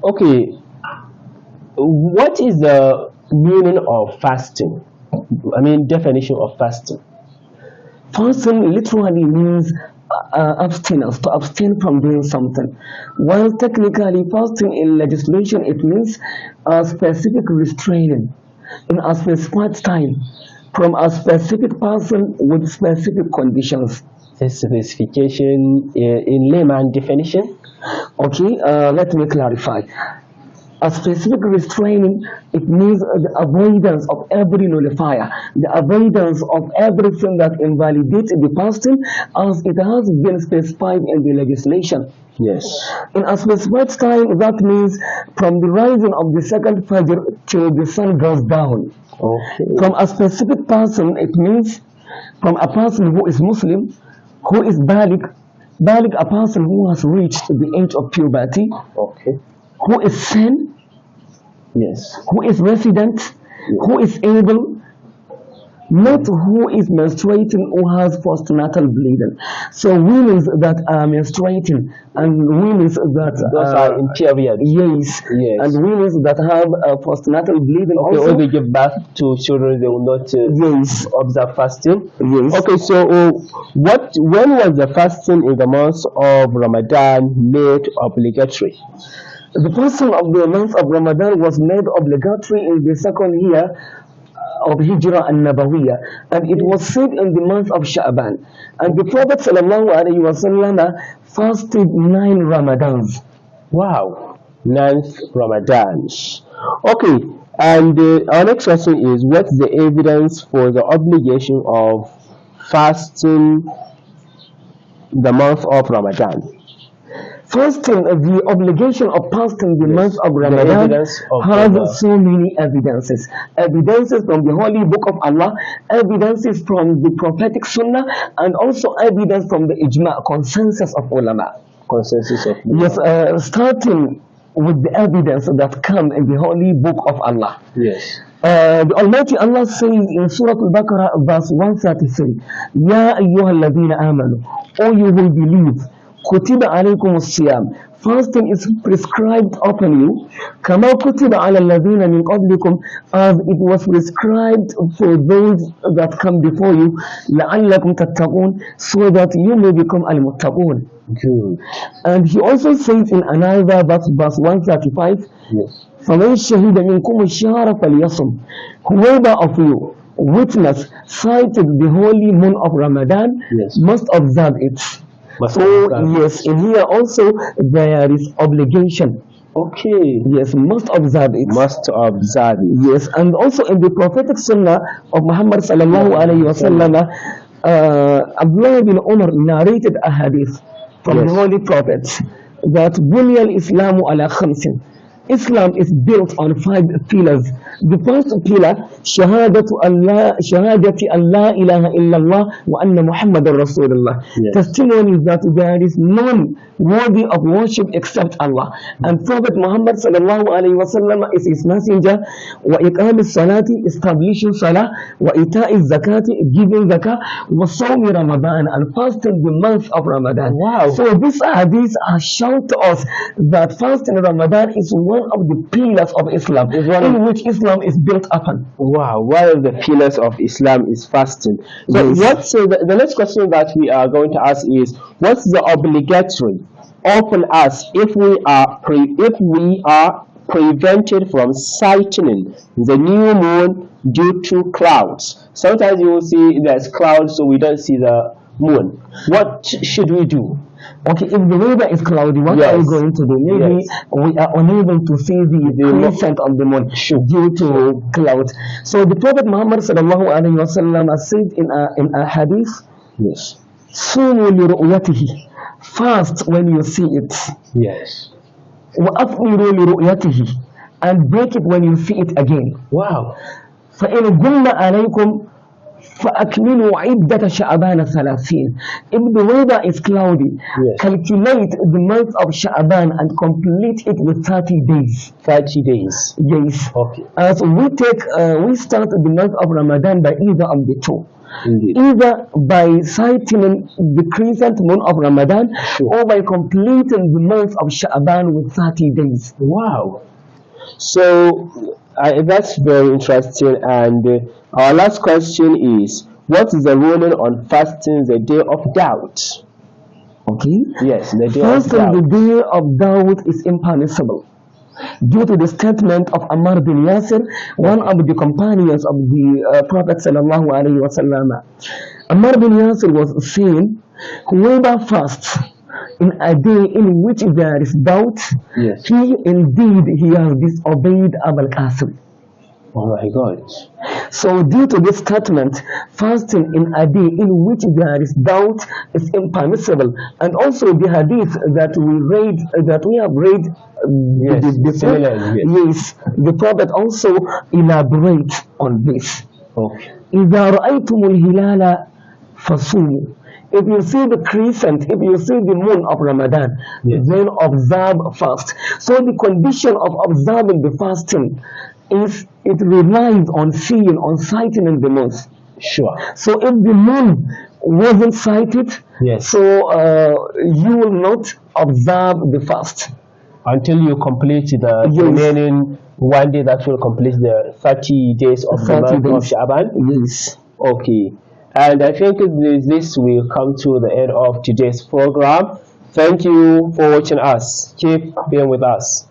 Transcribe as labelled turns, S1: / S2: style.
S1: Okay, what is the meaning of fasting? I mean, definition of fasting.
S2: Fasting literally means abstinence, to abstain from doing something. While technically fasting in legislation, it means a specific restraining in a specified time from a specific person with specific conditions.
S1: The specification in layman definition.
S2: Okay, let me clarify. A specific restraining, it means the avoidance of every nullifier, the avoidance of everything that invalidates the fasting as it has been specified in the legislation.
S1: Yes.
S2: In a specified time, that means from the rising of the second Fajr till the sun goes down.
S1: Okay.
S2: From a specific person, it means from a person who is Muslim, who is Balig, a person who has reached the age of puberty,
S1: Okay.
S2: who is sane,
S1: Yes.
S2: who is resident, who is able, not who is menstruating or has postnatal bleeding. So women that are menstruating and women that
S1: Those are in period.
S2: yes,
S1: Yes.
S2: and women that have postnatal bleeding
S1: Okay,
S2: also.
S1: when they give birth to children, they will not
S2: Yes,
S1: observe fasting.
S2: yes.
S1: Okay, so when was the fasting in the month of Ramadan made obligatory?
S2: The fasting of the month of Ramadan was made obligatory in the second year of Hijrah and Nabawiyah, and it was said in the month of Sha'ban. And the Prophet ﷺ fasted 9 Ramadans.
S1: Wow, ninth Ramadan. Okay, and our next question is, what's the evidence for the obligation of fasting the month of Ramadan?
S2: Fasting, the obligation of fasting the month of Ramadan
S1: evidence of
S2: has
S1: the-
S2: so many evidences. Evidences from the Holy Book of Allah, evidences from the prophetic Sunnah, and also evidence from the Ijma, consensus of ulama.
S1: Consensus of
S2: Yes, starting with the evidence that come in the Holy Book of Allah.
S1: yes.
S2: The Almighty Allah says in Surah Al-Baqarah verse 133, Ya ayyuhalladhina amanu, O you who believe, kutiba alaykum as-siyam, fasting is prescribed upon you, kama kutiba ala alladhina min qablikum, as it was prescribed for those that come before you, la'allakum tattaqun, so that you may become al-muttaqun.
S1: Good.
S2: And he also says in another verse 135,
S1: Yes.
S2: فَمَنْ شَهِدَ مِنْكُمُ الشَّهْرَ فَلْيَصُمْ. Whoever of you witness sighted the holy moon of Ramadan
S1: Yes.
S2: must observe it.
S1: Must
S2: So
S1: observe.
S2: yes, in here also there is obligation.
S1: Okay.
S2: Yes, must observe it.
S1: Must observe it.
S2: Yes, and also in the prophetic sunnah of Muhammad sallallahu alayhi wasallam, Abdullah bin Umar narrated a hadith from
S1: Yes.
S2: the Holy Prophet that Bunya al-Islamu ala khamsin. Islam is built on 5 pillars. The first pillar, shahadati Allah ilaha illallah wa anna Muhammadan Rasulullah.
S1: Yes.
S2: Testimony that there is none worthy of worship except Allah. And Prophet Muhammad sallallahu alayhi wa sallam is his messenger. Wa iqam salati, establishing salah. Wa ita'i zakati, giving zakah. Wa sawmi Ramadan, and fasting the month of Ramadan.
S1: Wow.
S2: So these hadiths are shown to us that fasting Ramadan is one of the pillars of Islam, in which Islam is built upon.
S1: Wow, one of the pillars of Islam is fasting. So
S2: Yes.
S1: what's the next question that we are going to ask is, what's the obligatory upon us if we are prevented from sighting the new moon due to clouds? Sometimes you will see there's clouds, so we don't see the moon. What should we do?
S2: Okay, if the weather is cloudy, what
S1: Yes.
S2: are we going to do? Maybe
S1: Yes.
S2: we are unable to see the crescent of the moon due to clouds. So the Prophet Muhammad sallallahu alaihi wasallam said in a hadith,
S1: Yes.
S2: "Sumu li ru'yatihi," fast when you see it.
S1: Yes.
S2: Wa afṭiru li ru'yatihi, and break it when you see it again.
S1: Wow.
S2: فَإِنْ غُمَّ عَلَيْكُمْ فَأَكْمِلُوا عِدَّةَ شَعْبَانَ 30. If the weather is cloudy,
S1: Yes.
S2: calculate the month of Sha'ban and complete it with 30 days.
S1: 30 days.
S2: Yes.
S1: Okay.
S2: As we start the month of Ramadan by either of the two.
S1: Indeed.
S2: either by sighting the crescent moon of Ramadan
S1: Sure.
S2: or by completing the month of Sha'ban with 30 days.
S1: Wow. So that's very interesting. And our last question is, what is the ruling on fasting the day of doubt?
S2: Okay?
S1: Yes, the day
S2: Fasting
S1: of
S2: the
S1: doubt.
S2: day of doubt is impermissible due to the statement of Ammar bin Yasir, one of the companions of the Prophet sallallahu alaihi wasallam. Ammar bin Yasir was saying, whoever fasts in a day in which there is doubt,
S1: Yes.
S2: he indeed he has disobeyed Abul Qasim.
S1: Oh my God.
S2: So due to this statement, fasting in a day in which there is doubt is impermissible. And also the hadith that we have read
S1: Yes,
S2: before,
S1: similarly,
S2: yes, the Prophet also elaborates on this.
S1: Okay.
S2: إذا رأيتم الهلال فصوموا. If you see the crescent, if you see the moon of Ramadan,
S1: Yes.
S2: then observe fast. So the condition of observing the fasting is it relies on seeing, on sighting in the moon.
S1: Sure.
S2: So if the moon wasn't sighted,
S1: Yes.
S2: so you will not observe the fast.
S1: Until you complete the
S2: Yes.
S1: remaining one day that will complete the 30 days of the
S2: 30
S1: month of
S2: days.
S1: Sha'ban.
S2: Yes.
S1: Okay. And I think this will come to the end of today's program. Thank you for watching us. Keep being with us.